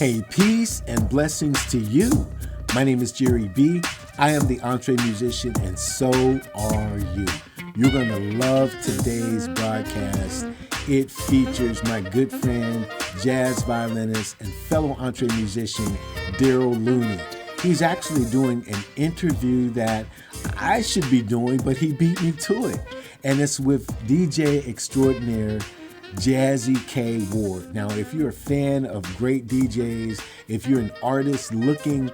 Hey, peace and blessings to you. My name is Jerry B. I am the entree musician, and so are you. You're going to love today's broadcast. It features my good friend, jazz violinist, and fellow entree musician, Darrell Looney. He's actually doing an interview that I should be doing, but he beat me to it. And it's with DJ extraordinaire, Jazzie K Ward. Now, if you're a fan of great DJs, if you're an artist looking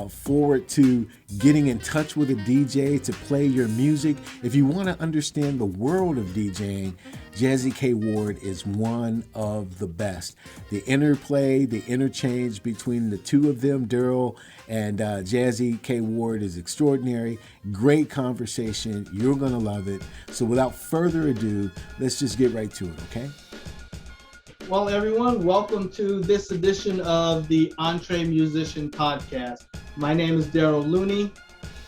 forward to getting in touch with a DJ to play your music, if you want to understand the world of DJing, Jazzie K Ward is one of the best. The interplay, the interchange between the two of them, Darrell and Jazzie K Ward, is extraordinary. Great conversation. You're going to love it. So without further ado, let's just get right to it, okay? Well, everyone, welcome to this edition of the Entree Musician Podcast. My name is Darrell Looney,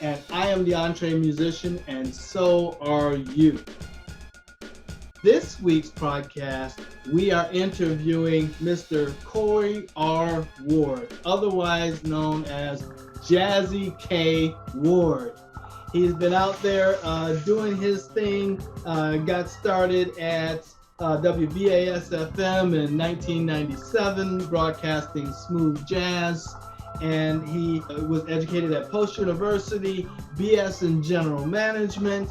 and I am the Entree Musician, and so are you. This week's podcast, we are interviewing Mr. Kory R. Ward, otherwise known as Jazzie K Ward. He's been out there doing his thing, got started at WBAS-FM in 1997, broadcasting smooth jazz, and he was educated at Post University, BS in General Management,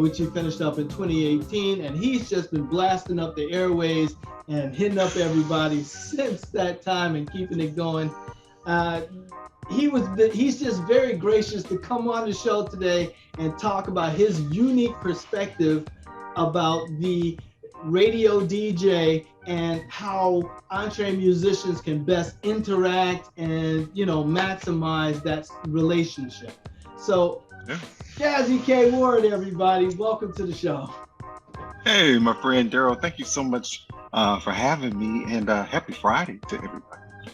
which he finished up in 2018, and he's just been blasting up the airways and hitting up everybody since that time and keeping it going. He's just very gracious to come on the show today and talk about his unique perspective about the radio DJ and how entree musicians can best interact and, maximize that relationship. So, yeah. Jazzie K Ward, everybody, welcome to the show. Hey, my friend Darrell, thank you so much for having me, and happy Friday to everybody.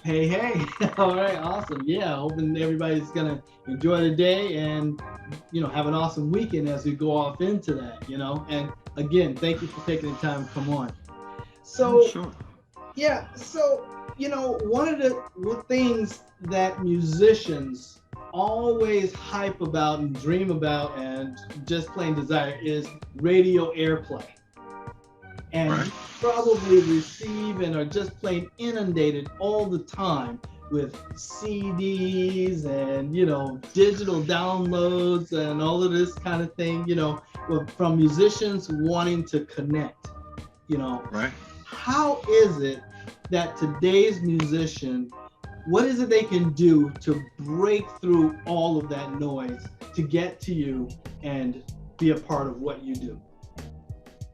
Hey. All right, awesome. Yeah, hoping everybody's gonna enjoy the day and, have an awesome weekend as we go off into that, and again, thank you for taking the time to come on. So, sure. Yeah, so, one of the things that musicians always hype about and dream about and just plain desire is radio airplay. And right. You probably receive and are just plain inundated all the time with CDs and, digital downloads and all of this kind of thing, from musicians wanting to connect, Right. How is it that today's musician, what is it they can do to break through all of that noise to get to you and be a part of what you do?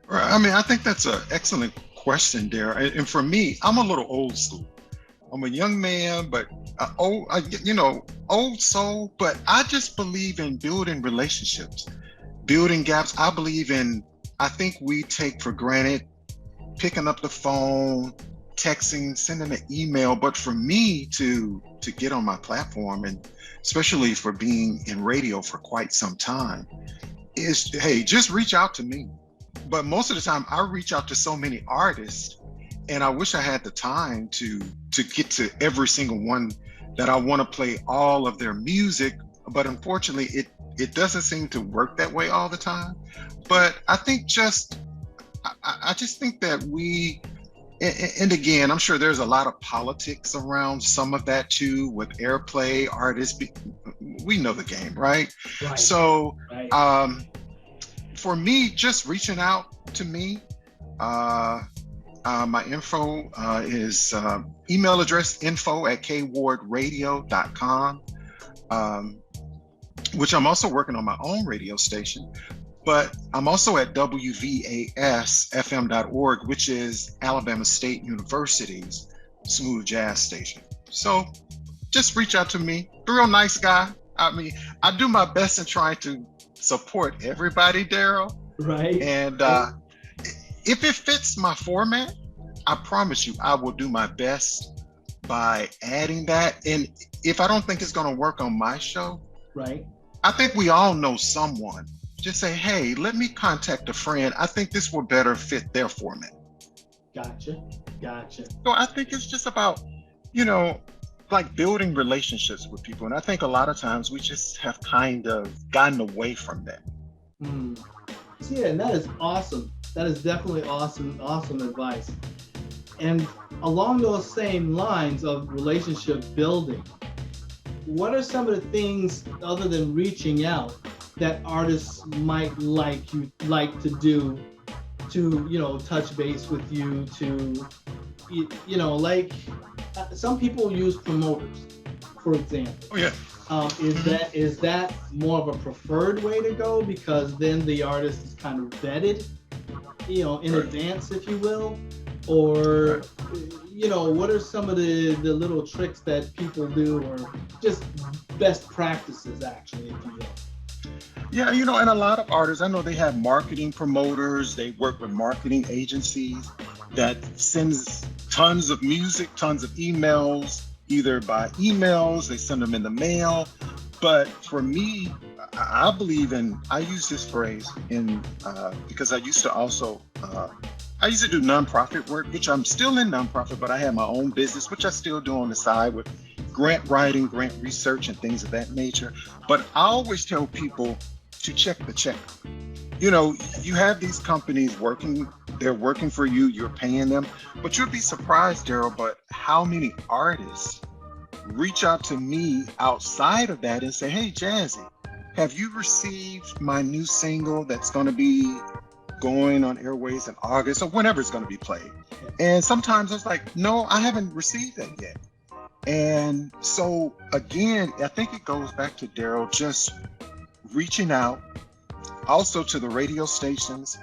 Right. I mean, I think that's an excellent question, Darrell. And for me, I'm a little old school. I'm a young man, but old soul, but I just believe in building relationships, building gaps. I think we take for granted picking up the phone, texting, sending an email. But for me to get on my platform, and especially for being in radio for quite some time, is, hey, just reach out to me. But most of the time I reach out to so many artists, and I wish I had the time to get to every single one that I want to play all of their music. But unfortunately, it doesn't seem to work that way all the time. But I think I just think that we, and again, I'm sure there's a lot of politics around some of that too, with airplay, artists. We know the game, right? Right. So, right. For me, just reaching out to me, my info is email address info@kwardradio.com, which I'm also working on my own radio station. But I'm also at WVASFM.org, which is Alabama State University's smooth jazz station. So just reach out to me. Real nice guy. I mean, I do my best in trying to support everybody, Darrell. Right. And if it fits my format, I promise you, I will do my best by adding that. And if I don't think it's going to work on my show, right, I think we all know someone. Just say, hey, let me contact a friend. I think this will better fit their format. Gotcha. So I think it's just about you know, like building relationships with people. And I think a lot of times we just have kind of gotten away from that. Mm. Yeah, and that is awesome. That is definitely awesome, awesome advice. And along those same lines of relationship building, what are some of the things other than reaching out that artists might like to do to, touch base with you, to, like some people use promoters, for example. Oh yeah. Is that more of a preferred way to go, because then the artist is kind of vetted, in advance, if you will? Or, what are some of the little tricks that people do, or just best practices, actually, if you will? Yeah, and a lot of artists, I know they have marketing promoters, they work with marketing agencies that sends tons of music, tons of emails, either by emails, they send them in the mail. But for me, I believe I use this phrase because I used to do nonprofit work, which I'm still in nonprofit, but I have my own business, which I still do on the side with grant writing, grant research, and things of that nature. But I always tell people to check the check. You have these companies working, they're working for you, you're paying them, but you'll be surprised, Darrell, but how many artists reach out to me outside of that and say, hey, Jazzie, have you received my new single that's going to be going on airways in August or whenever it's going to be played? And sometimes it's like, no, I haven't received that yet. And so again, I think it goes back to Darrell, just reaching out also to the radio stations,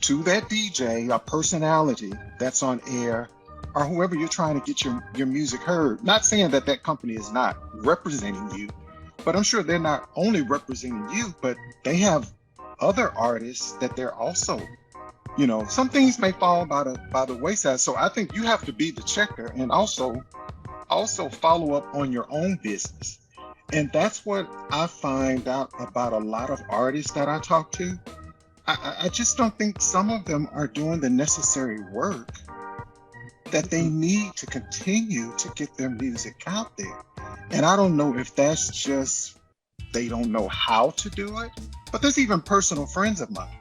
to that DJ, a personality that's on air, or whoever you're trying to get your music heard. Not saying that company is not representing you, but I'm sure they're not only representing you, but they have other artists that they're also, some things may fall by the wayside. So I think you have to be the checker and also follow up on your own business. And that's what I find out about a lot of artists that I talk to. I just don't think some of them are doing the necessary work that they need to continue to get their music out there. And I don't know if that's just they don't know how to do it, but there's even personal friends of mine.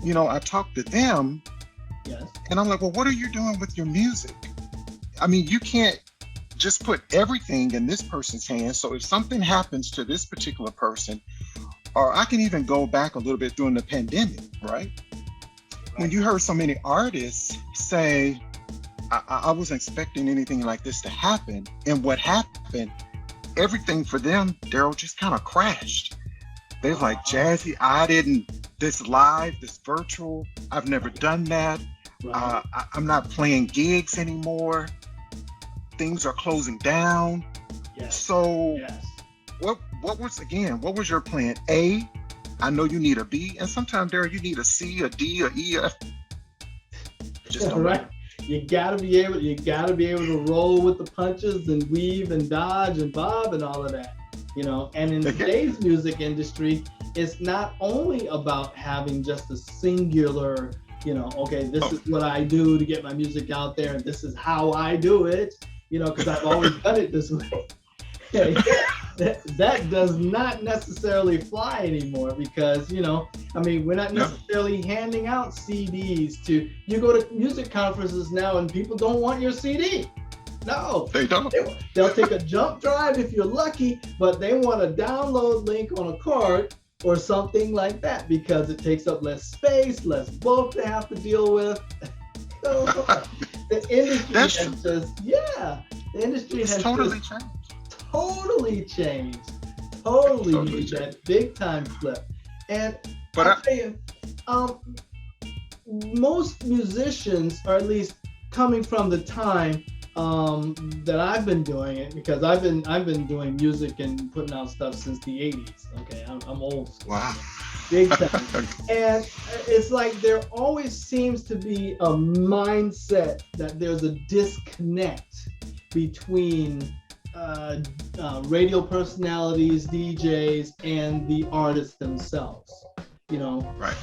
I talk to them, yes, and I'm like, well, what are you doing with your music? I mean, you can't just put everything in this person's hands. So if something happens to this particular person, or I can even go back a little bit during the pandemic, right? When you heard so many artists say, I wasn't expecting anything like this to happen. And what happened, everything for them, Darrell, just kind of crashed. They're like, Jazzie, this live, this virtual, I've never done that. Right. I'm not playing gigs anymore. Things are closing down. Yes. So yes. What was your plan? A, I know you need a B, and sometimes, Darrell, you need a C, a D, a E, a F. Just don't right. You gotta be able to roll with the punches and weave and dodge and bob and all of that. And in today's music industry, it's not only about having just a singular, this is what I do to get my music out there, and this is how I do it, because I've always done it this way. That does not necessarily fly anymore, because we're not necessarily handing out CDs to you. Go to music conferences now and people don't want your CD. No, they don't. They'll take a jump drive if you're lucky, but they want a download link on a card or something like that, because it takes up less space, less bulk to have to deal with. So the industry the industry has totally changed. Totally changed. That big time flip. And I'll tell you, most musicians, or at least coming from the time that I've been doing it, because I've been doing music and putting out stuff since the 80s. Okay, I'm old school. Wow. Big time. And it's like there always seems to be a mindset that there's a disconnect between radio personalities, DJs, and the artists themselves. Right.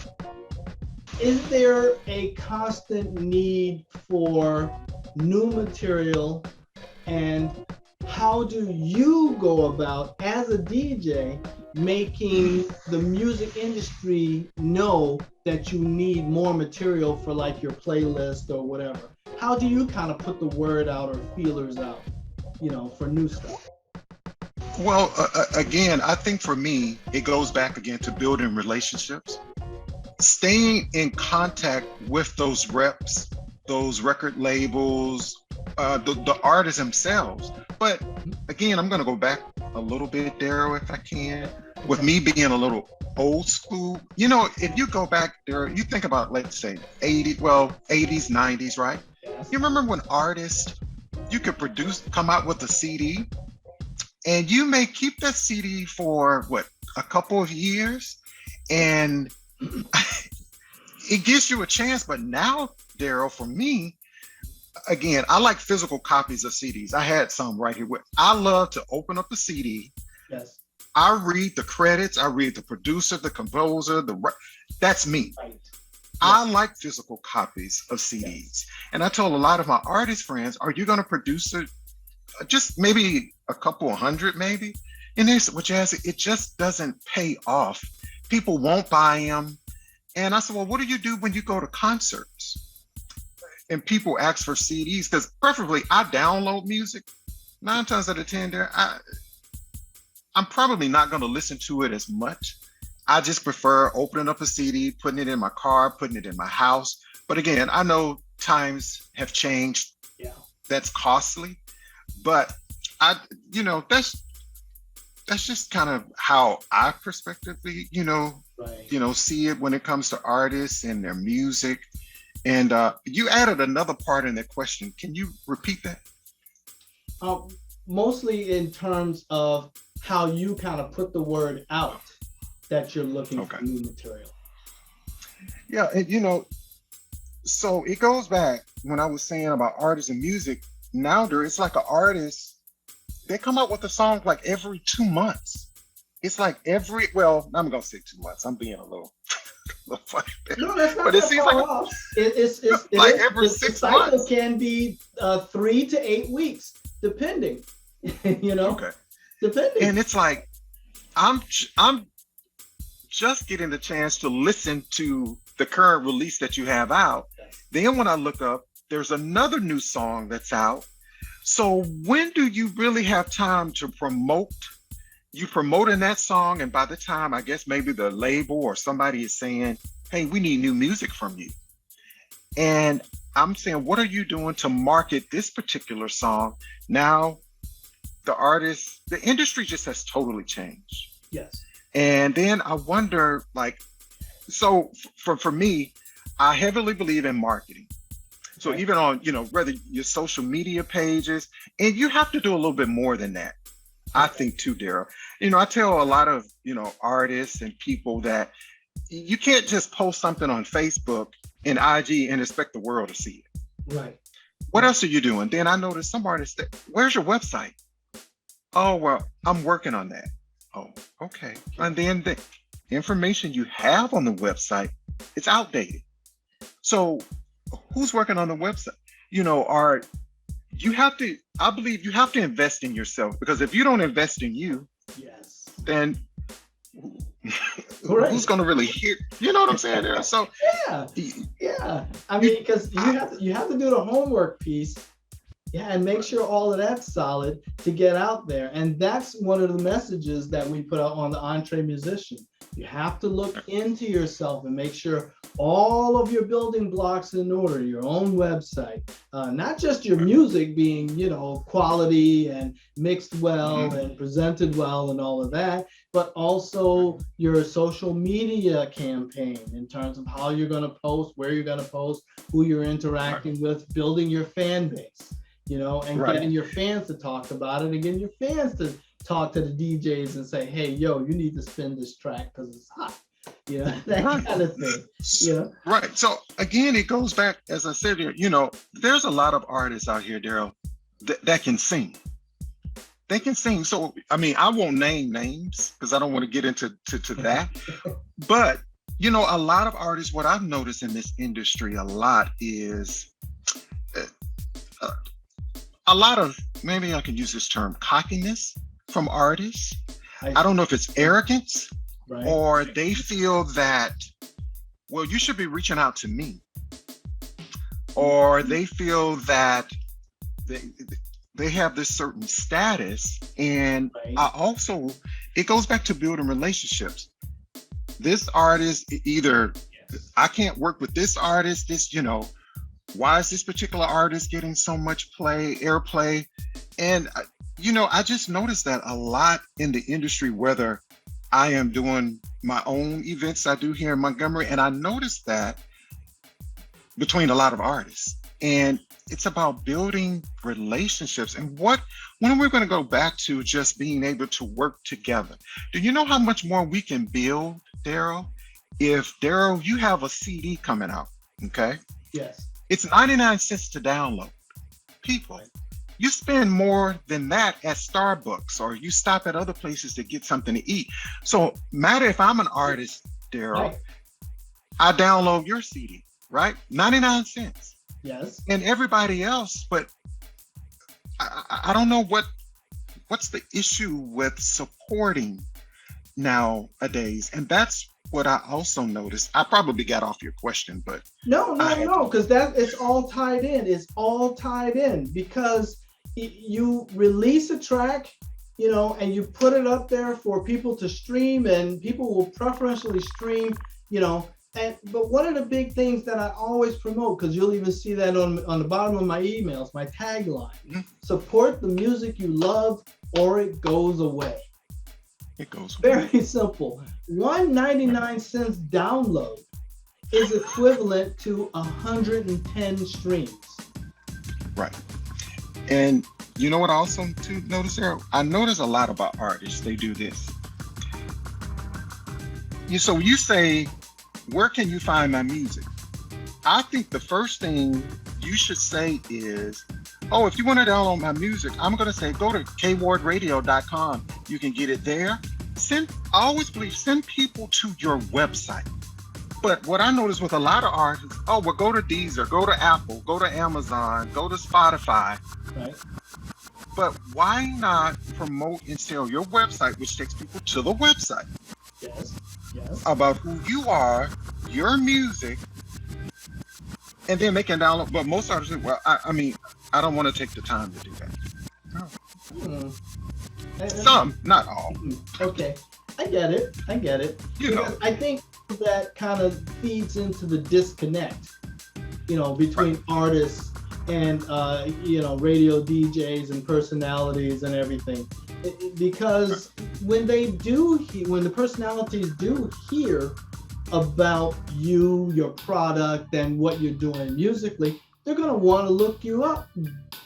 Is there a constant need for new material And how do you go about, as a DJ, making the music industry know that you need more material for like your playlist or whatever? How do you kind of put the word out or feelers out, for new stuff? Well, again, I think for me, it goes back again to building relationships, staying in contact with those reps, those record labels, the artists themselves. But again, I'm going to go back a little bit, Darrell, if I can, with me being a little old school. If you go back there, you think about, let's say, 80s, 90s, right? Yes. You remember when artists, you could come out with a CD, and you may keep that CD for a couple of years, and it gives you a chance. But now, Darrell, for me, again, I like physical copies of CDs. I had some right here. I love to open up a CD. Yes. I read the credits. I read the producer, the composer, that's me. Right. I like physical copies of CDs. Yes. And I told a lot of my artist friends, are you going to produce just maybe a couple of hundred, maybe? And they said, well, Jazzie, it just doesn't pay off. People won't buy them. And I said, well, what do you do when you go to concerts and people ask for CDs? Because preferably I download music. 9 times out of 10 there, I'm probably not going to listen to it as much. I just prefer opening up a CD, putting it in my car, putting it in my house. But again, I know times have changed. Yeah. That's costly. But that's just kind of how I prospectively, right. See it when it comes to artists and their music. And you added another part in that question. Can you repeat that? Mostly in terms of how you kind of put the word out that you're looking for new material. Yeah, and so it goes back when I was saying about artists and music. Now it's like an artist, they come out with a song like every 2 months. It's like I'm gonna say 2 months. I'm being a little funny. No, that's not. But it seems like off. It's like every 6 the cycle months. can be 3 to 8 weeks, depending. Okay. Depending. And it's like I'm just getting the chance to listen to the current release that you have out. Then when I look up, there's another new song that's out. So when do you really have time to promote? You promoting that song, and by the time I guess maybe the label or somebody is saying, hey, we need new music from you. And I'm saying, what are you doing to market this particular song? Now, the industry just has totally changed. Yes. And then I wonder, so for me, I heavily believe in marketing. So even on, whether your social media pages, and you have to do a little bit more than that, I think too, Darrell. I tell a lot of, artists and people that you can't just post something on Facebook and IG and expect the world to see it. Right. What else are you doing? Then I noticed some artists that, where's your website? Oh, well, I'm working on that. Oh, okay. And then the information you have on the website, it's outdated. So who's working on the website? I believe you have to invest in yourself, because if you don't invest in you, yes, then who's going to really hear? You know what I'm saying there? So yeah. I mean, because you have to do the homework piece. Yeah, and make sure all of that's solid to get out there. And that's one of the messages that we put out on the Entree Musician. You have to look into yourself and make sure all of your building blocks in order, your own website, not just your music being, quality and mixed well and presented well and all of that, but also your social media campaign in terms of how you're going to post, where you're going to post, who you're interacting with, building your fan base. And getting your fans to talk about it, and getting your fans to talk to the DJs and say, hey, yo, you need to spin this track because it's hot. That kind of thing. Right. So again, it goes back, as I said here, there's a lot of artists out here, Darrell, that can sing. They can sing. So, I mean, I won't name names because I don't want to get into that. But, a lot of artists, what I've noticed in this industry a lot is a lot of maybe I can use this term, cockiness from artists. I I don't know if it's arrogance right. or they feel that, well, you should be reaching out to me. Or they feel that they have this certain status. And Right. I also, it goes back to building relationships. This artist, either I can't work with this artist, why is this particular artist getting so much airplay? And, I just noticed that a lot in the industry, whether I am doing my own events I do here in Montgomery, and I noticed that between a lot of artists. And it's about building relationships. And when we're going to go back to just being able to work together, do you know how much more we can build, Darrell? If Darrell, you have a CD coming out, okay? Yes. It's 99 cents to download. People, you spend more than that at Starbucks, or you stop at other places to get something to eat. So matter if I'm an artist, Darrell, Right. I download your CD, right? 99 cents. Yes. And everybody else, but I don't know what's the issue with supporting nowadays. And that's what I also noticed. I probably got off your question, but No, because it's all tied in. It's all tied in because you release a track, and you put it up there for people to stream, and people will preferentially stream, but one of the big things that I always promote, because you'll even see that on the bottom of my emails, my tagline, support the music you love or it goes away. It goes away. Very simple. 1.99 cents download is equivalent to 110 streams. Right. And you know what I also notice there? I notice a lot about artists, they do this. So you say, where can you find my music? I think the first thing you should say is, if you want to download my music, I'm going to say, go to kwardradio.com. You can get it there. I always believe, send people to your website. But what I notice with a lot of artists, go to Deezer, go to Apple, go to Amazon, go to Spotify. Right. But why not promote and sell your website, which takes people to the website? Yes. About who you are, your music, and then they can download. But most artists, I don't want to take the time to do that. No. Some, not all. Okay, I get it. I think that kind of feeds into the disconnect, between artists and radio DJs and personalities and everything. Because when the personalities do hear about your product and what you're doing musically, they're going to want to look you up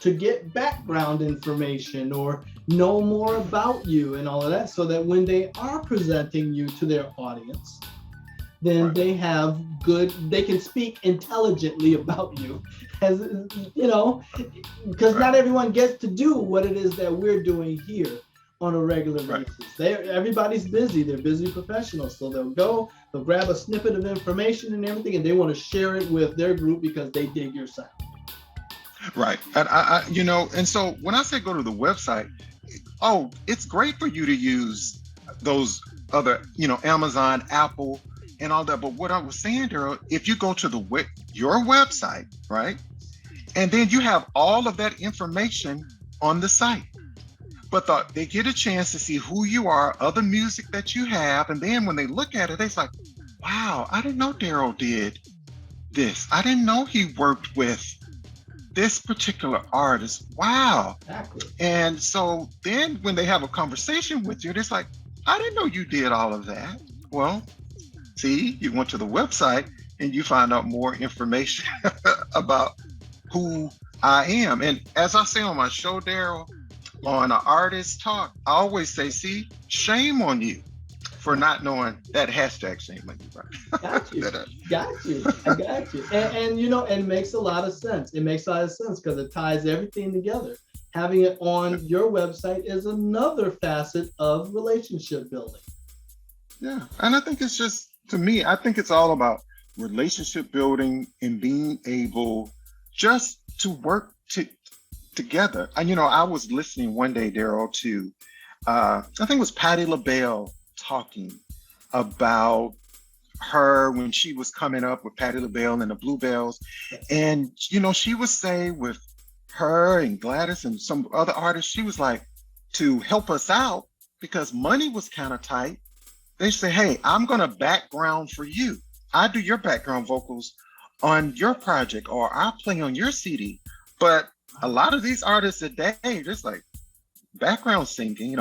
to get background information or know more about you and all of that, so that when they are presenting you to their audience, then they can speak intelligently about you, as because not everyone gets to do what it is that we're doing here on a regular basis. Everybody's busy. They're busy professionals, so they'll grab a snippet of information and everything, and they want to share it with their group because they dig your sound. Right. And and so when I say go to the website, it's great for you to use those other, Amazon, Apple, and all that. But what I was saying, Darrell, if you go to your website, right, and then you have all of that information on the site, but they get a chance to see who you are, other music that you have, and then when they look at it, they're like, wow, I didn't know Darrell did this. I didn't know he worked with this particular artist. Wow. Exactly. And so then when they have a conversation with you, it's like, I didn't know you did all of that. Well, see, you went to the website and you find out more information about who I am. And as I say on my show, Darrell, on an artist talk, I always say, see, shame on you for not knowing that hashtag shame on you, right? Got you. I got you. And it makes a lot of sense. It makes a lot of sense because it ties everything together. Having it on your website is another facet of relationship building. Yeah. And I think it's just, to me, I think it's all about relationship building and being able just to work together. And I was listening one day, Darrell, to I think it was Patti LaBelle talking about her when she was coming up with Patti LaBelle and the Bluebells. And she would say with her and Gladys and some other artists, she was like, to help us out because money was kind of tight, they say, hey, I'm gonna background for you. I do your background vocals on your project, or I'll play on your CD. But a lot of these artists today, just like background singing,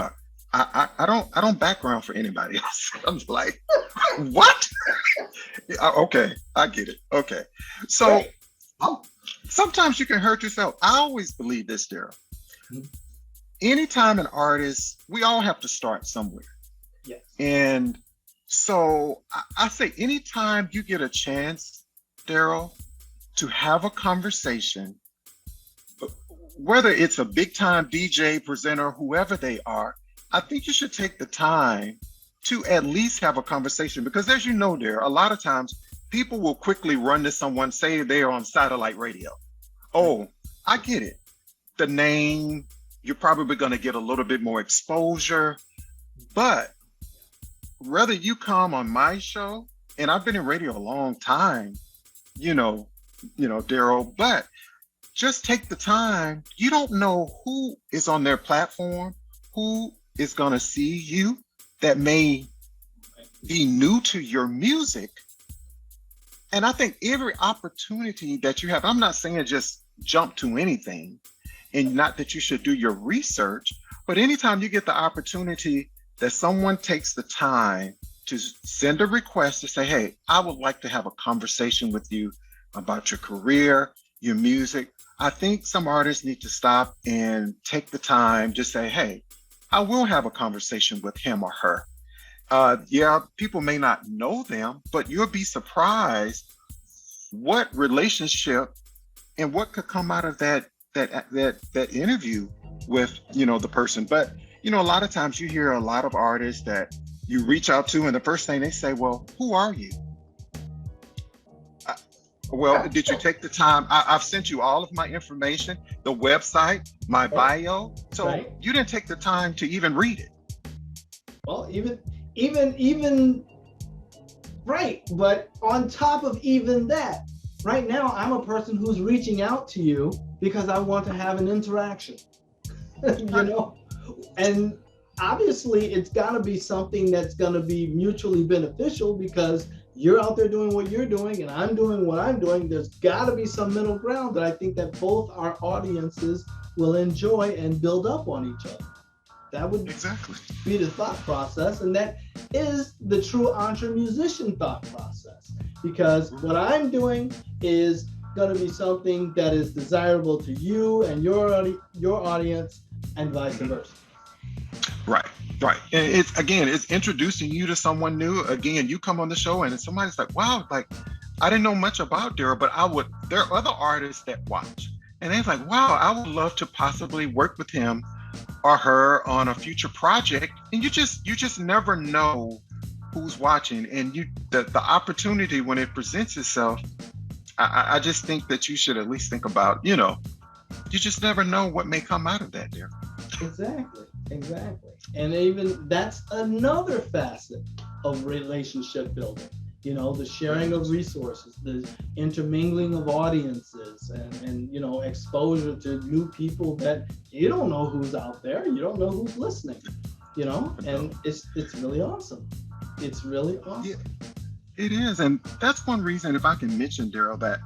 I don't background for anybody else. I'm like, what? Yeah, okay, I get it. Okay. So sometimes you can hurt yourself. I always believe this, Darrell. Anytime an artist, we all have to start somewhere. Yes. And so I say anytime you get a chance, Darrell, to have a conversation, whether it's a big time DJ, presenter, whoever they are, I think you should take the time to at least have a conversation, because as you know, Darrell, a lot of times people will quickly run to someone, say they're on satellite radio. Oh, I get it. The name, you're probably going to get a little bit more exposure, but whether you come on my show, and I've been in radio a long time, Darrell, but just take the time. You don't know who is on their platform, who is going to see you that may be new to your music. And I think every opportunity that you have, I'm not saying just jump to anything, and not that you should do your research, but anytime you get the opportunity that someone takes the time to send a request to say, hey, I would like to have a conversation with you about your career, your music. I think some artists need to stop and take the time to say, hey, I will have a conversation with him or her. Yeah, people may not know them, but you'll be surprised what relationship and what could come out of that interview with, the person. But, a lot of times you hear a lot of artists that you reach out to, and the first thing they say, well, who are you? Well, did you take the time? I've sent you all of my information, the website, my bio. So you didn't take the time to even read it. Well, even right. But on top of even that, right now, I'm a person who's reaching out to you because I want to have an interaction, and obviously it's gotta be something that's gonna be mutually beneficial, because you're out there doing what you're doing and I'm doing what I'm doing. There's gotta be some middle ground that I think that both our audiences will enjoy and build up on each other. That would be the thought process, and that is the true entre musician thought process, because what I'm doing is going to be something that is desirable to you and your audience, and vice versa. Right. And it's introducing you to someone new. Again, you come on the show and somebody's like, wow, like I didn't know much about Darrell, but there are other artists that watch, and they're like, wow, I would love to possibly work with him or her on a future project. And you just never know who's watching, and the opportunity when it presents itself, I just think that you should at least think about, you just never know what may come out of that there. Exactly. And even that's another facet of relationship building, the sharing of resources, the intermingling of audiences, and exposure to new people that you don't know who's out there, you don't know who's listening, and it's really awesome. It's really awesome. Yeah, it is. And that's one reason, if I can mention, Darrell, that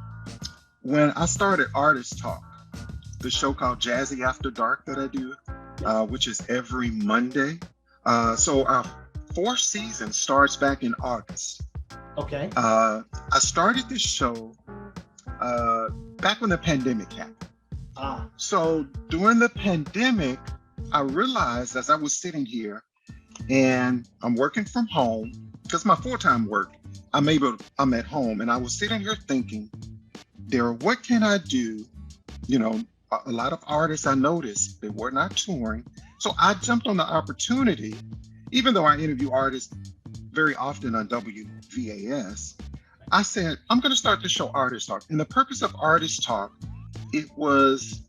when I started Artist Talk, the show called Jazzie After Dark that I do, which is every Monday. So our fourth season starts back in August. Okay. I started this show back when the pandemic happened. So during the pandemic, I realized as I was sitting here and I'm working from home, because my full-time work, I'm at home, and I was sitting here thinking, Darrell, what can I do? A lot of artists I noticed, they were not touring. So I jumped on the opportunity, even though I interview artists very often on WVAS, I said, I'm going to start the show Artist Talk. And the purpose of Artist Talk, it was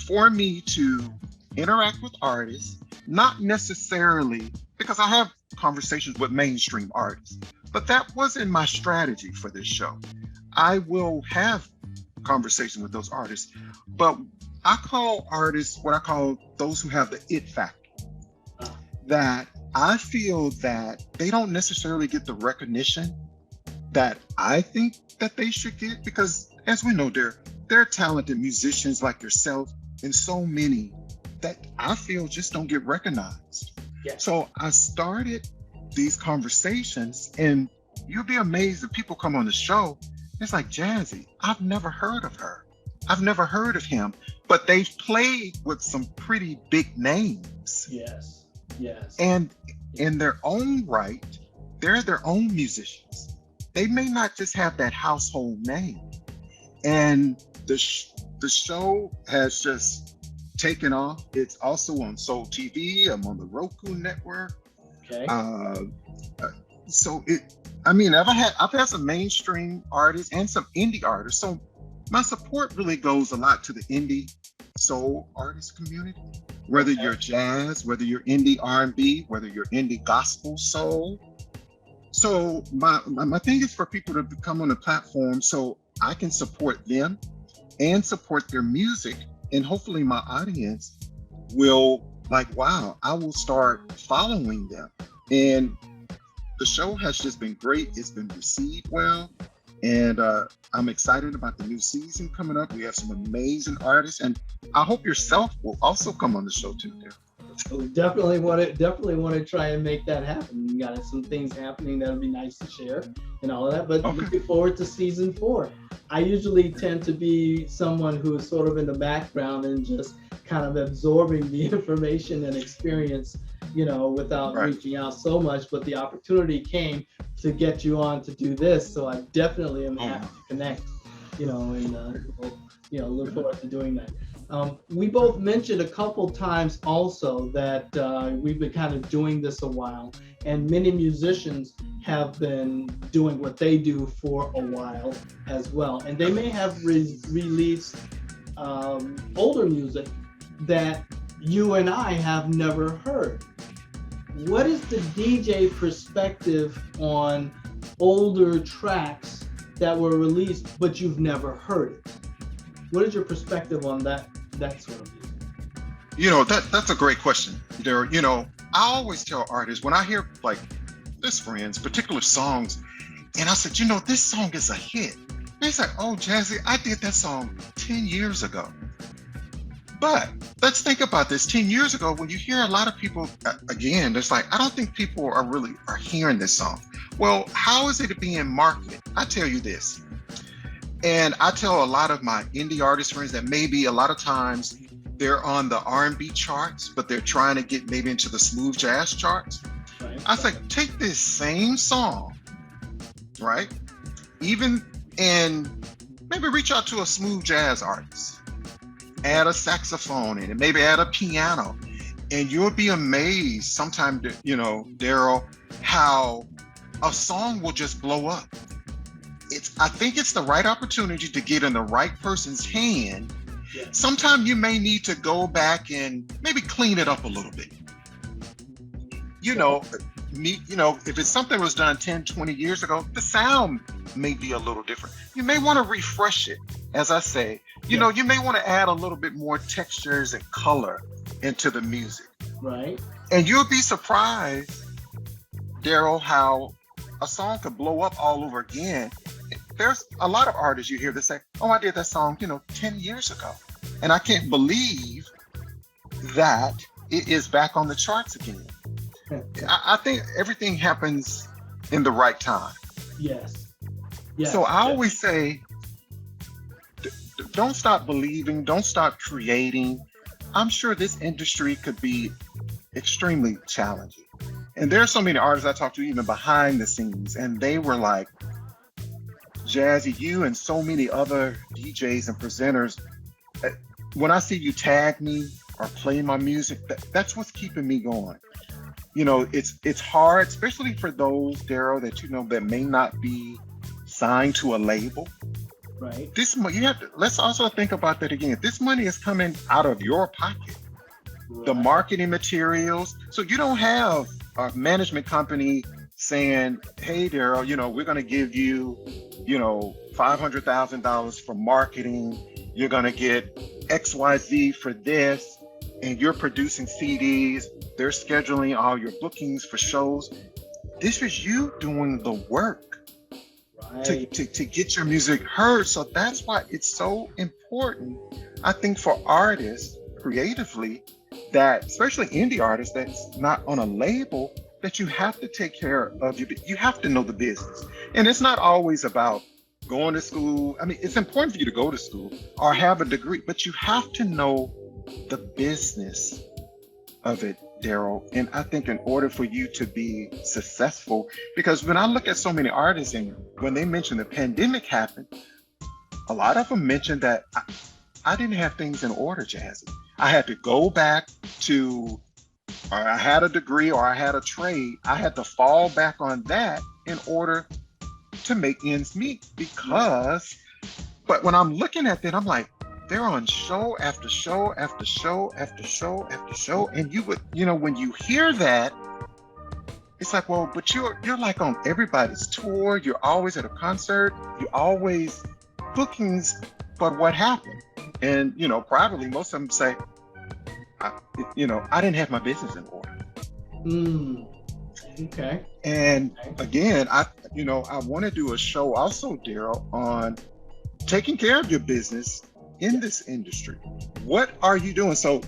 for me to interact with artists, not necessarily because I have conversations with mainstream artists, but that wasn't my strategy for this show. I will have conversations with those artists, but I call artists what I call those who have the it factor. That I feel that they don't necessarily get the recognition that I think that they should get, because as we know, there are talented musicians like yourself and so many that I feel just don't get recognized. Yes. So I started these conversations, and you'll be amazed that people come on the show. It's like, Jazzie, I've never heard of her. I've never heard of him, but they've played with some pretty big names. Yes. Yes. And in their own right, they're their own musicians. They may not just have that household name. And the show has just taken off. It's also on Soul TV. I'm on the Roku network. Okay. I've had some mainstream artists and some indie artists. So my support really goes a lot to the indie soul artist community. Whether you're jazz, whether you're indie R&B, whether you're indie gospel soul. So my thing is for people to come on the platform so I can support them and support their music. And hopefully my audience will wow, I will start following them. And the show has just been great. It's been received well. And I'm excited about the new season coming up. We have some amazing artists, and I hope yourself will also come on the show too, Darrell. We definitely want to try and make that happen. We got some things happening that would be nice to share and all of that, but looking forward to season 4. I usually tend to be someone who is sort of in the background and just kind of absorbing the information and experience, without reaching out so much, but the opportunity came to get you on to do this. So I definitely am happy to connect, and look forward to doing that. We both mentioned a couple times also that we've been kind of doing this a while, and many musicians have been doing what they do for a while as well. And they may have released older music that you and I have never heard. What is the DJ perspective on older tracks that were released but you've never heard it? What is your perspective on that sort of music? That's a great question, Darrell. I always tell artists when I hear this friends, particular songs, and I said, this song is a hit. They say, oh, Jazzie, I did that song 10 years ago. But let's think about this. 10 years ago, when you hear a lot of people, again, it's I don't think people are hearing this song. Well, how is it being marketed? I tell you this. And I tell a lot of my indie artist friends that maybe a lot of times they're on the R&B charts, but they're trying to get maybe into the smooth jazz charts. Right. I say, take this same song, right? And maybe reach out to a smooth jazz artist. Add a saxophone in it, maybe add a piano, and you'll be amazed sometimes, Darrell, how a song will just blow up. I think it's the right opportunity to get in the right person's hand. Yeah. Sometimes you may need to go back and maybe clean it up a little bit. If it's something that was done 10, 20 years ago, the sound may be a little different. You may want to refresh it, as I say. You may want to add a little bit more textures and color into the music. Right. And you'll be surprised, Darrell, how a song could blow up all over again. There's a lot of artists you hear that say, oh, I did that song, 10 years ago. And I can't believe that it is back on the charts again. I think everything happens in the right time. Yes. So I always say, don't stop believing, don't stop creating. I'm sure this industry could be extremely challenging. And there are so many artists I talked to even behind the scenes, and they were like, Jazzie, you and so many other DJs and presenters, when I see you tag me or play my music, that's what's keeping me going. It's hard, especially for those, Darrell, that that may not be signed to a label. Right. This money, let's also think about that again. This money is coming out of your pocket. The Right. marketing materials. So you don't have a management company saying, hey, Darrell, we're going to give you, $500,000 for marketing. You're going to get XYZ for this. And you're producing CDs. They're scheduling all your bookings for shows. This is you doing the work to get your music heard. So that's why it's so important, I think, for artists creatively, that especially indie artists that's not on a label, that you have to take care of you have to know the business. And it's not always about going to school. I mean, it's important for you to go to school or have a degree, but you have to know the business of it, Darrell. And I think in order for you to be successful, because when I look at so many artists and when they mention the pandemic happened, a lot of them mentioned that I didn't have things in order, Jazzie. I had to go back to, or I had a degree or I had a trade. I had to fall back on that in order to make ends meet but when I'm looking at that, I'm like, they're on show after show after show after show after show. And you would, when you hear that, it's like, well, but you're like on everybody's tour. You're always at a concert. You're always bookings. But what happened? And, privately, most of them say, I didn't have my business in order. Okay. And again, I want to do a show also, Darrell, on taking care of your business in this industry. What are you doing? So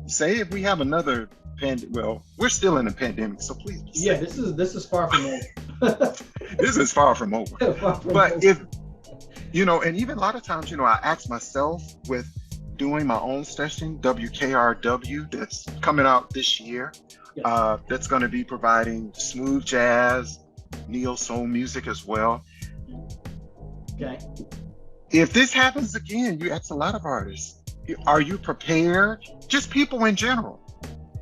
say if we have another pandemic, well, we're still in a pandemic, so please. Yeah, this is far from over. This is far from over. But over. if, and even a lot of times, I ask myself with doing my own station, WKRW, that's coming out this year, that's going to be providing smooth jazz, neo soul music as well. Okay. If this happens again, you ask a lot of artists, are you prepared? Just people in general.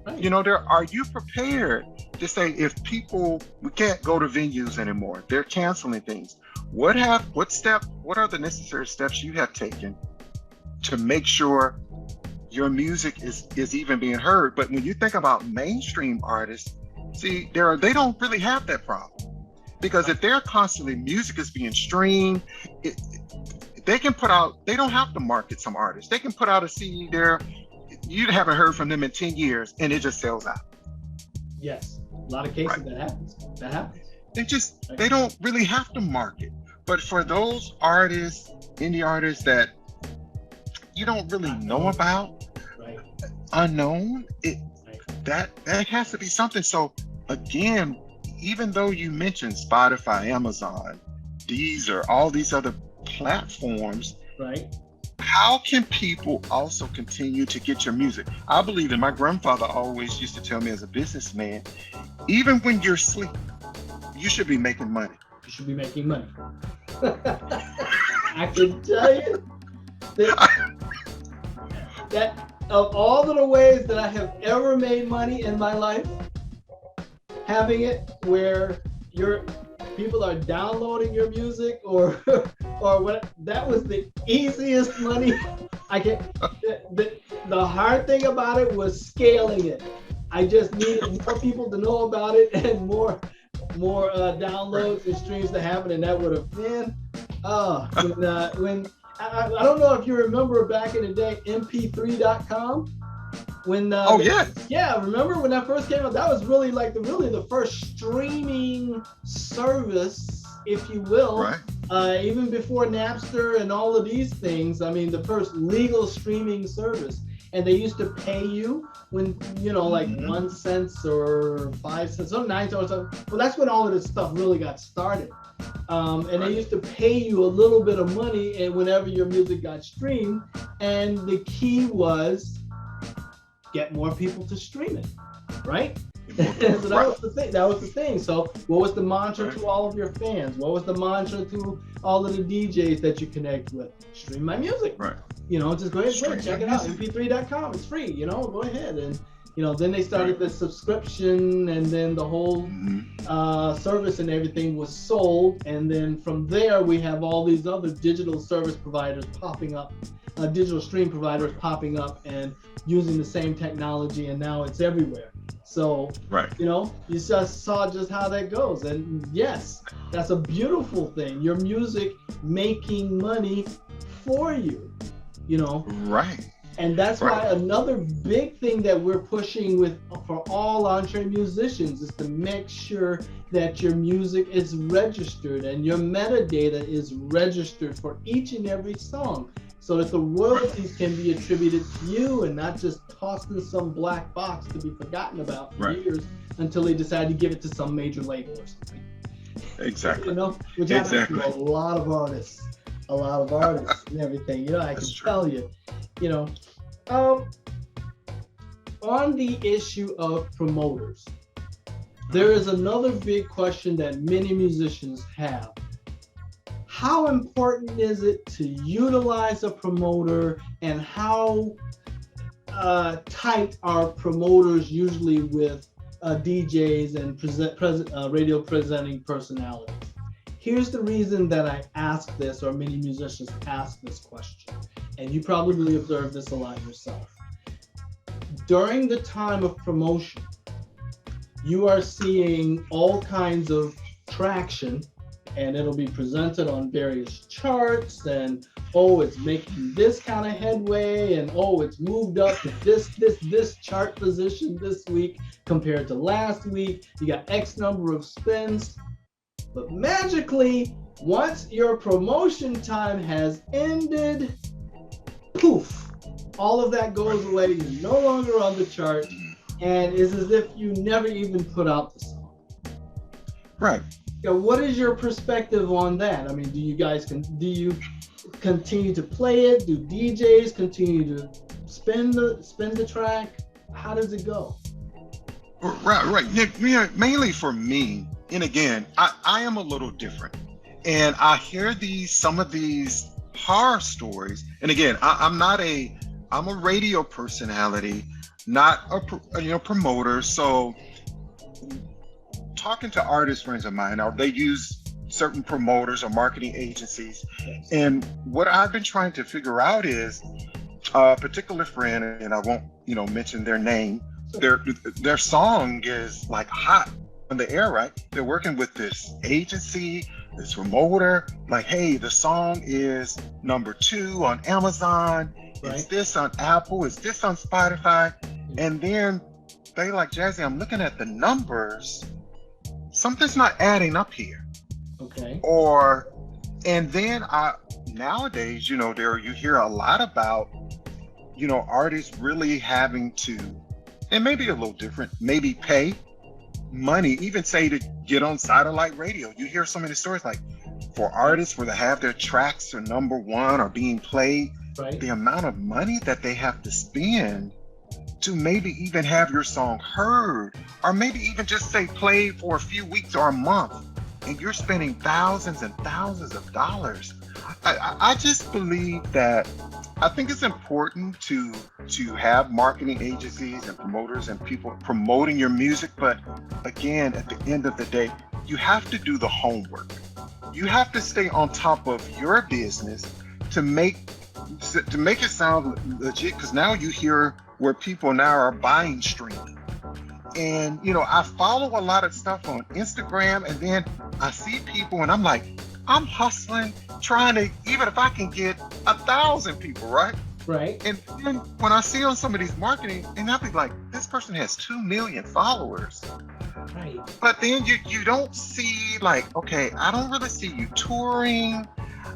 Right. Are you prepared to say if we can't go to venues anymore, they're canceling things. What are the necessary steps you have taken to make sure your music is even being heard? But when you think about mainstream artists, see, they don't really have that problem. Because if they're constantly, music is being streamed, they can put out, they don't have to market some artists. They can put out a CD there, you haven't heard from them in 10 years, and it just sells out. Yes, a lot of cases that happens. They don't really have to market. But for those artists, indie artists that you don't really know about, unknown, that has to be something. So again, even though you mentioned Spotify, Amazon, Deezer, all these other platforms, how can people also continue to get your music? I believe in, my grandfather always used to tell me as a businessman, even when you're asleep, you should be making money. You should be making money. I can tell you that of all of the ways that I have ever made money in my life, having it where people are downloading your music or what, that was the easiest money I can. The hard thing about it was scaling it. I just needed more people to know about it and more downloads and streams to happen, and that would have been when I don't know if you remember back in the day, mp3.com. When remember when that first came out? That was really like the first streaming service, if you will. Even before Napster and all of these things. I mean, the first legal streaming service. And they used to pay you when, 1 cent or 5 cents, or 9 cents or something. Well, that's when all of this stuff really got started. And they used to pay you a little bit of money and whenever your music got streamed. And the key was get more people to stream it, right? So that was the thing. So what was the mantra to all of your fans? What was the mantra to all of the DJs that you connect with? Stream my music. Just go ahead and check it out. mp3.com. It's free. Go ahead. Then they started the subscription, and then the whole service and everything was sold. And then from there, we have all these other digital service providers popping up, digital stream providers popping up and using the same technology, and now it's everywhere. So, you just saw just how that goes. And yes, that's a beautiful thing. Your music making money for you, Right. And that's why another big thing that we're pushing for all entree musicians is to make sure that your music is registered and your metadata is registered for each and every song, so that the royalties can be attributed to you and not just tossed in some black box to be forgotten about for years until they decide to give it to some major label or something. Exactly. Which happens to a lot of artists and everything. I can tell you. On the issue of promoters, there is another big question that many musicians have. How important is it to utilize a promoter, and how tight are promoters usually with DJs and radio presenting personalities? Here's the reason that I ask this, or many musicians ask this question, and you probably observe this a lot yourself. During the time of promotion, you are seeing all kinds of traction, and it'll be presented on various charts, and it's making this kind of headway, and it's moved up to this chart position this week compared to last week. You got X number of spins. But magically, once your promotion time has ended, poof, all of that goes away. You're no longer on the chart, and it's as if you never even put out the song. Right. What is your perspective on that? I mean, do you continue to play it? Do DJs continue to spin the track? How does it go? Right. Yeah, mainly for me. And again, I am a little different, and I hear some of these horror stories. And again, I'm a radio personality, not a promoter. So talking to artist friends of mine, they use certain promoters or marketing agencies. And what I've been trying to figure out is a particular friend, and I won't, mention their name. Their song is like hot on the air, right? They're working with this agency, this promoter, like, hey, the song is number 2 on Amazon. Right. Is this on Apple? Is this on Spotify? And then they like, Jazzie, I'm looking at the numbers. Something's not adding up here. Okay. And then nowadays, Darrell, you hear a lot about, artists really having to, and maybe a little different, maybe pay money, even say to get on satellite radio. You hear so many stories like for artists where they have their tracks are number 1 or being played, the amount of money that they have to spend to maybe even have your song heard, or maybe even just say played for a few weeks or a month, and you're spending thousands and thousands of dollars. I just believe that I think it's important to have marketing agencies and promoters and people promoting your music, but again, at the end of the day, you have to do the homework. You have to stay on top of your business to make it sound legit, because now you hear where people now are buying streaming. And I follow a lot of stuff on Instagram, and then I see people and I'm like, I'm hustling, trying to, even if I can get 1,000 people, right? Right. And then when I see on some of these marketing, and I'll be like, this person has 2 million followers. Right. But then you don't see, like, okay, I don't really see you touring.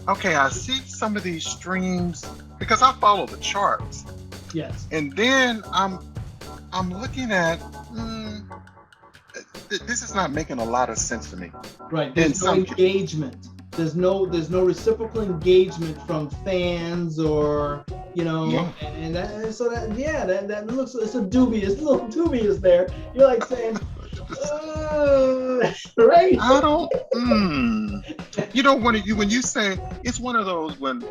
Okay, I see some of these streams because I follow the charts. Yes. And then I'm looking at, this is not making a lot of sense to me. Right. There's no engagement. There's no reciprocal engagement from fans, or and that looks, it's a little dubious there. You're like saying, right? I don't. When you say, it's one of those, when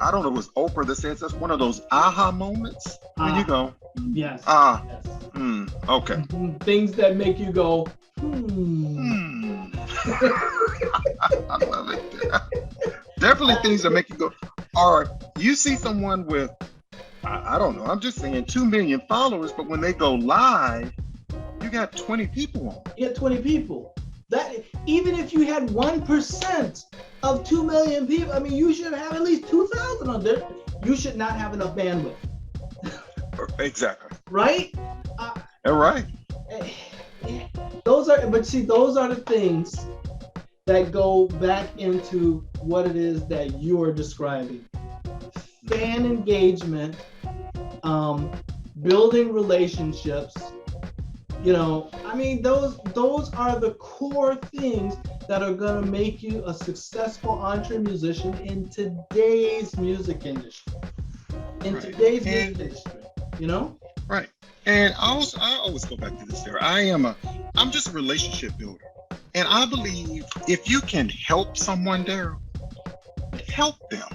I don't know, it was Oprah that says that's one of those aha moments when you go, yes, yes. Okay. Things that make you go, I love it. Definitely things that make you go. Or you see someone with, I don't know, I'm just saying 2 million followers, but when they go live, you got 20 people on. You got 20 people. That even if you had 1% of 2 million people, I mean, you should have at least 2,000 on there. You should not have enough bandwidth. Exactly. Right? All right. Those are the things that go back into what it is that you are describing. Fan engagement, building relationships. I mean, those are the core things that are going to make you a successful entree musician in today's music industry. Music industry, Right. And I always go back to this there. I'm just a relationship builder. And I believe if you can help someone there, help them.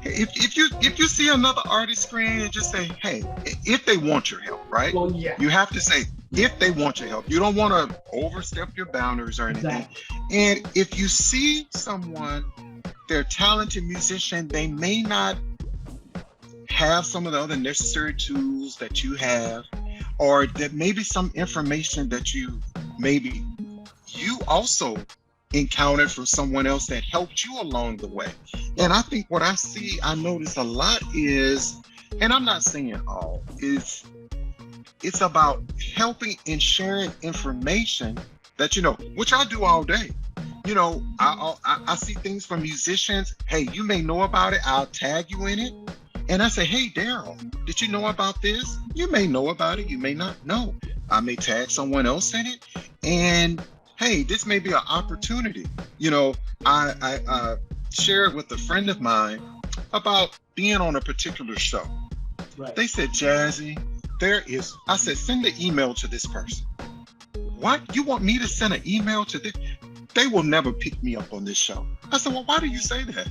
If you see another artist screen and just say, hey, if they want your help, right? Well, yeah. You have to say, if they want your help. You don't want to overstep your boundaries or anything. Exactly. And if you see someone, they're a talented musician, they may not have some of the other necessary tools that you have, or that maybe some information that you also encountered from someone else that helped you along the way. And I think what I notice a lot is, and I'm not saying all, it's about helping and sharing information that, which I do all day. I see things from musicians. Hey, you may know about it. I'll tag you in it. And I say, hey, Darrell, did you know about this? You may know about it. You may not know. I may tag someone else in it. And hey, this may be an opportunity. I shared with a friend of mine about being on a particular show. Right. They said, Jazzie, I said, send the email to this person. What? You want me to send an email to this? They will never pick me up on this show. I said, well, why do you say that?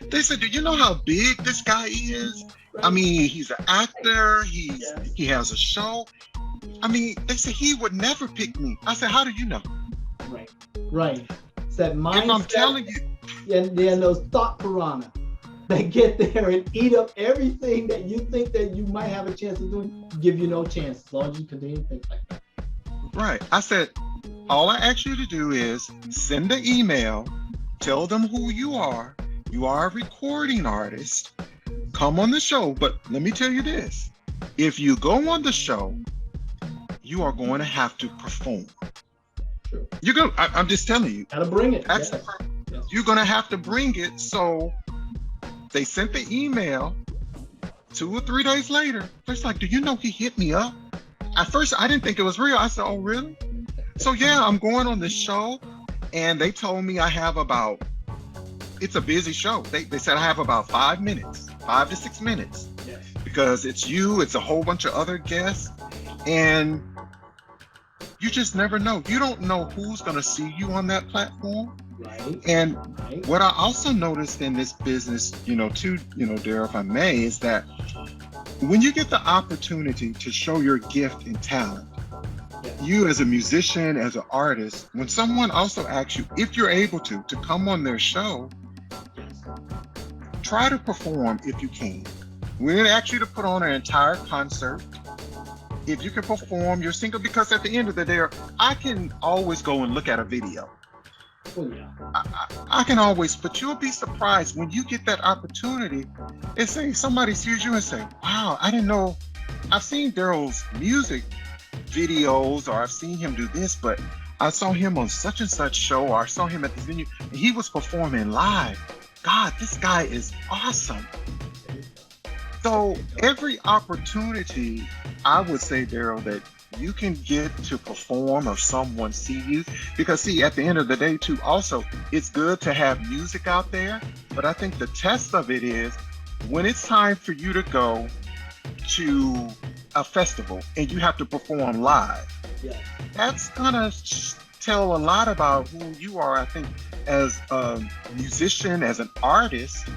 They said, do you know how big this guy is? Right. I mean, he's an actor. He has a show. I mean, they said he would never pick me. I said, how do you know? Right. It's that mindset. If I'm telling you. And then those thought piranha that get there and eat up everything that you think that you might have a chance of doing, give you no chance as long as you continue to think like that. Right. I said, all I ask you to do is send an email, tell them who you are. You are a recording artist. Come on the show. But let me tell you this. If you go on the show, you are going to have to perform. Sure. I'm just telling you. Gotta bring it. Yes. You're going to have to bring it. So they sent the email 2 or 3 days later. It's like, do you know he hit me up? At first, I didn't think it was real. I said, oh, really? So yeah, I'm going on this show. And they told me I have it's a busy show. They said I have about 5 to 6 minutes. Yes. Because it's a whole bunch of other guests. And you just never know. You don't know who's going to see you on that platform. Right. And what I also noticed in this business, too, Darrell, if I may, is that when you get the opportunity to show your gift and talent, you as a musician, as an artist, when someone also asks you if you're able to come on their show, try to perform if you can. We're going to ask you to put on an entire concert. If you can perform your single, because at the end of the day, I can always go and look at a video. Oh, yeah. I can always, but you'll be surprised when you get that opportunity. It's saying somebody sees you and say, wow, I didn't know. I've seen Darrell's music videos, or I've seen him do this, but I saw him on such and such show, or I saw him at the venue, and he was performing live. God, this guy is awesome. So every opportunity, I would say, Darrell, that you can get to perform or someone see you, because see, at the end of the day too, also, it's good to have music out there, but I think the test of it is when it's time for you to go to a festival and you have to perform live. Yeah. That's gonna tell a lot about who you are, I think, as a musician, as an artist.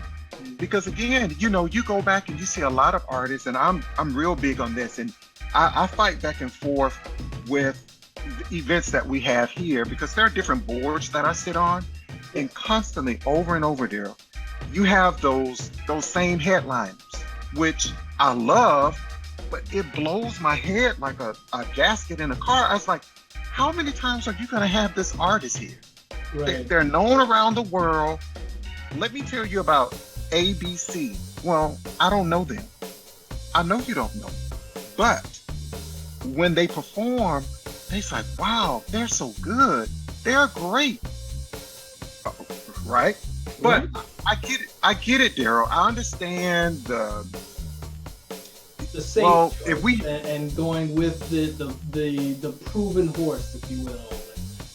Because again, you go back and you see a lot of artists, and I'm real big on this, and I fight back and forth with the events that we have here because there are different boards that I sit on, and constantly over and over there, you have those same headliners, which I love, but it blows my head like a gasket in a car. I was like, how many times are you going to have this artist here? Right. They're known around the world. Let me tell you about ABC. Well, I don't know them. I know you don't know. But when they perform, it's like, wow, they're so good. They're great. Right? But I get it, Darrell. I understand the safe if we and going with the proven horse, if you will, and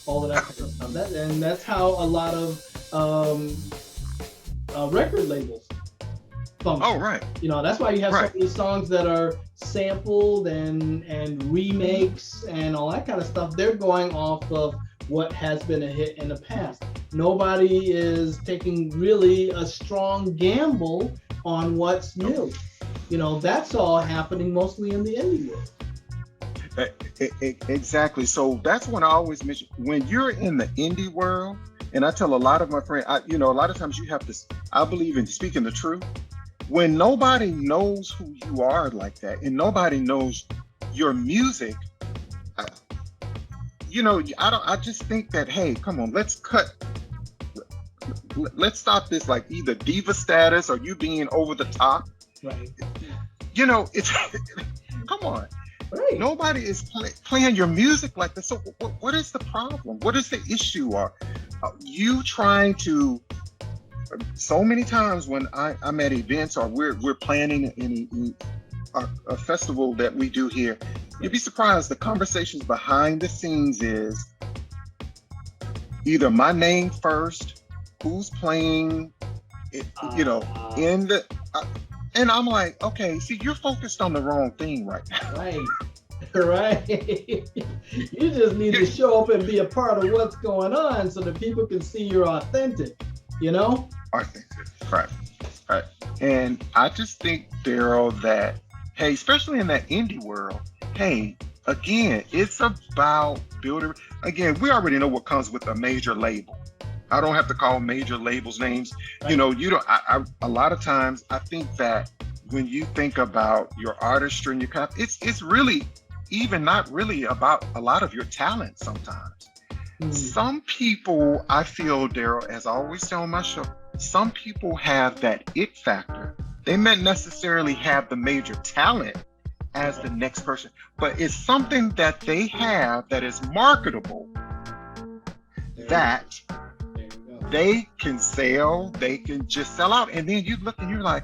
all of that kind of stuff. That's how a lot of record labels function. Oh, right. You know, that's why you have so many songs that are sampled and remakes and all that kind of stuff. They're going off of what has been a hit in the past. Nobody is taking really a strong gamble on what's new. You know, that's all happening mostly in the indie world. Exactly. So that's when I always mention, when you're in the indie world, and I tell a lot of my friends, a lot of times you have to, I believe in speaking the truth. When nobody knows who you are like that, and nobody knows your music, I just think that, hey, come on, let's stop this, like either diva status or you being over the top. Right. It's come on. Right. Nobody is playing your music like this. So what is the problem? What is the issue? Are you trying to? So many times when I'm at events or we're planning a festival that we do here, you'd be surprised the conversations behind the scenes is either my name first, who's playing, in the. And I'm like, okay, see, you're focused on the wrong thing right now. Right. You just need to show up and be a part of what's going on so that people can see you're authentic, Authentic, right. And I just think, Darrell, that, hey, especially in that indie world, hey, again, it's about building. Again, we already know what comes with a major label. I don't have to call major labels names. Right. You don't. A lot of times, I think that when you think about your artistry and your craft, it's really even not really about a lot of your talent. Sometimes, some people, I feel, Darrell, as I always tell on my show, some people have that it factor. They may not necessarily have the major talent as the next person, but it's something that they have that is marketable. That they can sell, they can just sell out. And then you look and you're like,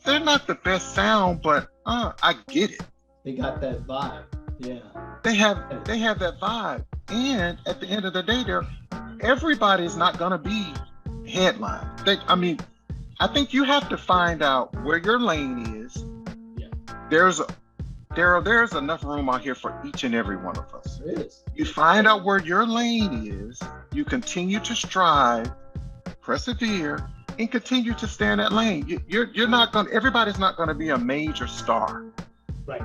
they're not the best sound, but I get it. They got that vibe. Yeah. They have that vibe. And at the end of the day, everybody's not gonna be headline. I think you have to find out where your lane is. Yeah. There's enough room out here for each and every one of us. There is. You find out where your lane is, you continue to strive, persevere, and continue to stay in that lane. Everybody's not gonna be a major star. Right.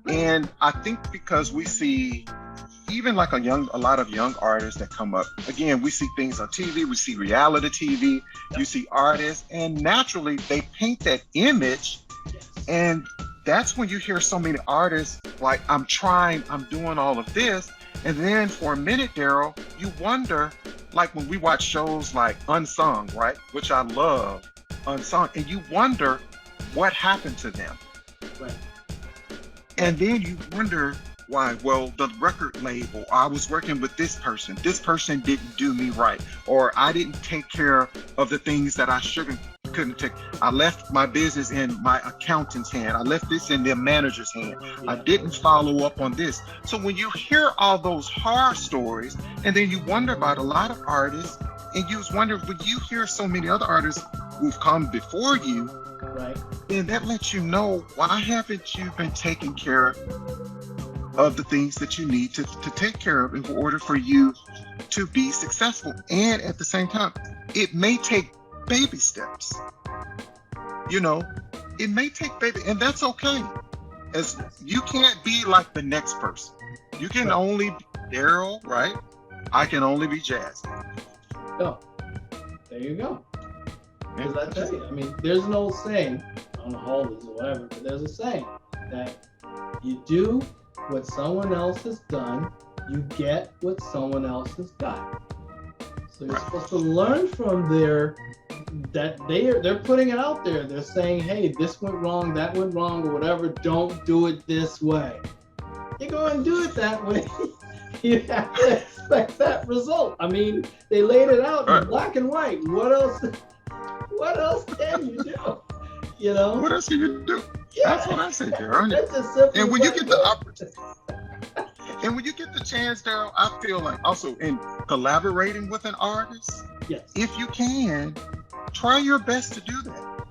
And I think because we see even like a lot of young artists that come up, again, we see things on TV, we see reality TV, you see artists, and naturally they paint that image. Yes. And that's when you hear so many artists like, I'm doing all of this. And then for a minute, Darrell, you wonder, like when we watch shows like Unsung, right? Which I love, Unsung, and you wonder what happened to them. Right. And then you wonder why. Well, the record label, I was working with this person didn't do me right, or I didn't take care of the things that I couldn't take. I left my business in my accountant's hand. I left this in their manager's hand. I didn't follow up on this. So when you hear all those horror stories, and then you wonder about a lot of artists, and you wonder when you hear so many other artists who've come before you, right? And that lets you know, why haven't you been taking care of the things that you need to take care of in order for you to be successful? And at the same time, it may take baby steps. It may take and that's okay. As you can't be like the next person. You can only be Darrell, right? I can only be Jazzie. Go. There you go. Because I tell you, I mean, there's an old saying, I don't know how old it is or whatever, but there's a saying that you do what someone else has done, you get what someone else has got. So you're supposed to learn from they're putting it out there. They're saying, hey, this went wrong, that went wrong, or whatever. Don't do it this way. You go and do it that way. You have to expect that result. I mean, they laid it out in black and white. What else can you do? You know? What else can you do? Yeah. That's what I say, Darrell. It's as simple and when as you get the opportunity, and when you get the chance, Darrell, I feel like also in collaborating with an artist, yes, if you can, try your best to do that.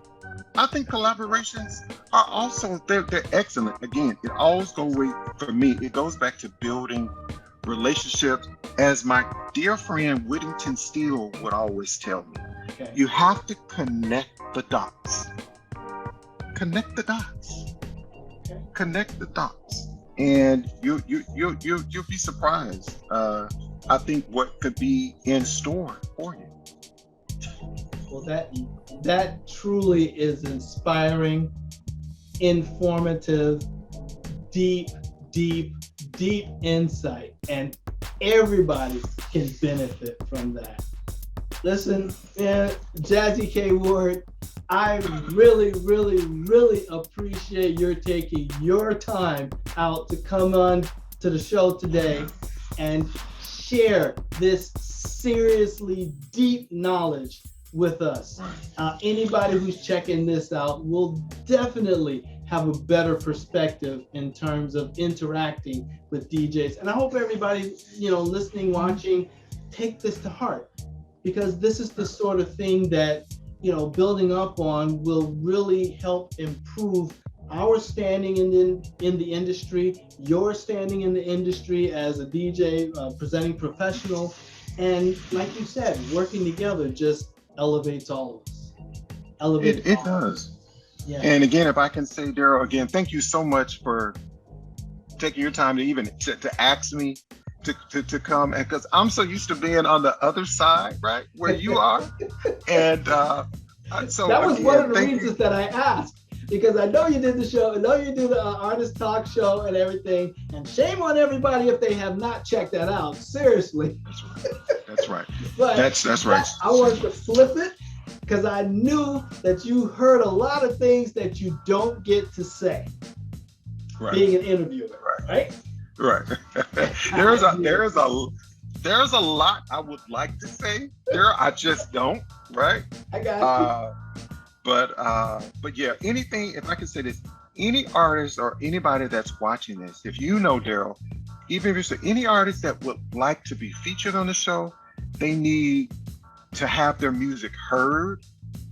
I think collaborations are also they're excellent. Again, it always goes for me. It goes back to building relationships, as my dear friend Whittington Steele would always tell me. Okay. You have to connect the dots. Connect the dots. Okay. Connect the dots, and you'll be surprised. I think what could be in store for you. Well, that truly is inspiring, informative, deep insight, and everybody can benefit from that. Listen, man, Jazzie K Ward, I really appreciate your taking your time out to come on to the show today and share this seriously deep knowledge with us. Anybody who's checking this out will definitely have a better perspective in terms of interacting with DJs. And I hope everybody, listening, watching, take this to heart, because this is the sort of thing that, building up on will really help improve our standing in the industry, your standing in the industry as a DJ, presenting professional. And like you said, working together just elevates all of us. It does. Yeah. And again, if I can say, Darrell, again, thank you so much for taking your time to even to ask me to come, and because I'm so used to being on the other side, right, where you are. And so that was again, one of the reasons that I asked, because I know you did the show, I know you do the artist talk show and everything, and shame on everybody if they have not checked that out. Seriously. That's right. But that's right. I wanted to flip it because I knew that you heard a lot of things that you don't get to say. Right. Being an interviewer, right? Right. There's a lot I would like to say. I just don't. Right. I got you. But yeah, anything. If I can say this, any artist or anybody that's watching this, if you know Darrell, even if it's any artist that would like to be featured on the show, they need to have their music heard.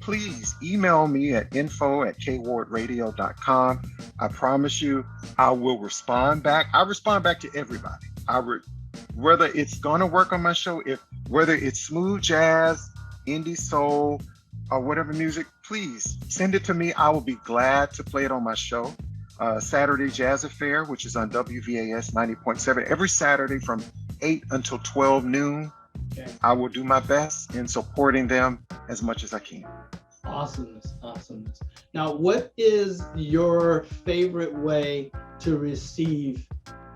Please email me at info@kwardradio.com. I promise you, I will respond back. I respond back to everybody. Whether it's gonna work on my show, whether it's smooth jazz, indie soul, or whatever music, please send it to me. I will be glad to play it on my show. Saturday Jazz Affair, which is on WVAS 90.7 every Saturday from 8 until 12 noon. Okay. I will do my best in supporting them as much as I can. Awesomeness. Now, what is your favorite way to receive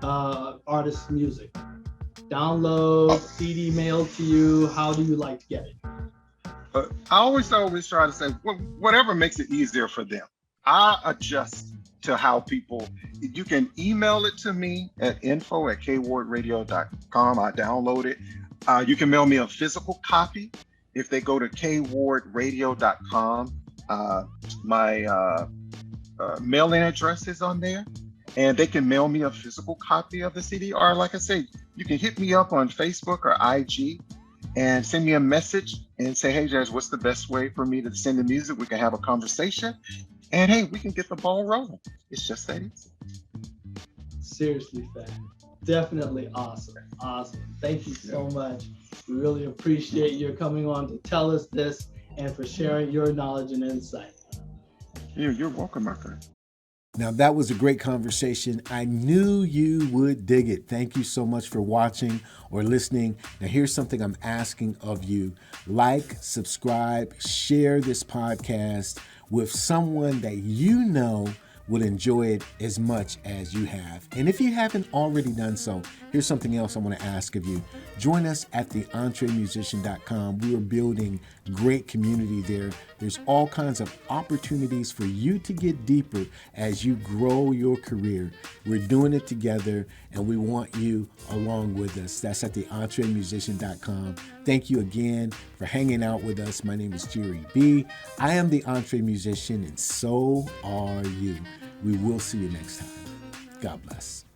artist music? Download, CD mailed to you? How do you like to get it? I always try to say whatever makes it easier for them. I adjust to how people. You can email it to me at info@kwardradio.com. I download it. You can mail me a physical copy if they go to kwardradio.com. My mailing address is on there, and they can mail me a physical copy of the CD. Or like I say, you can hit me up on Facebook or IG and send me a message and say, hey, Jazz, what's the best way for me to send the music? We can have a conversation, and hey, we can get the ball rolling. It's just that easy. Seriously, Fat. Definitely awesome. Thank you so much. We really appreciate your coming on to tell us this and for sharing your knowledge and insight. You're welcome, my friend. Now, that was a great conversation. I knew you would dig it. Thank you so much for watching or listening. Now, here's something I'm asking of you. Like, subscribe, share this podcast with someone that you know would enjoy it as much as you have. And if you haven't already done so, here's something else I want to ask of you. Join us at theentremusician.com. We are building great community there. There's all kinds of opportunities for you to get deeper as you grow your career. We're doing it together, and we want you along with us. That's at theentremusician.com. Thank you again for hanging out with us. My name is Jerry B. I am the Entre Musician, and so are you. We will see you next time. God bless.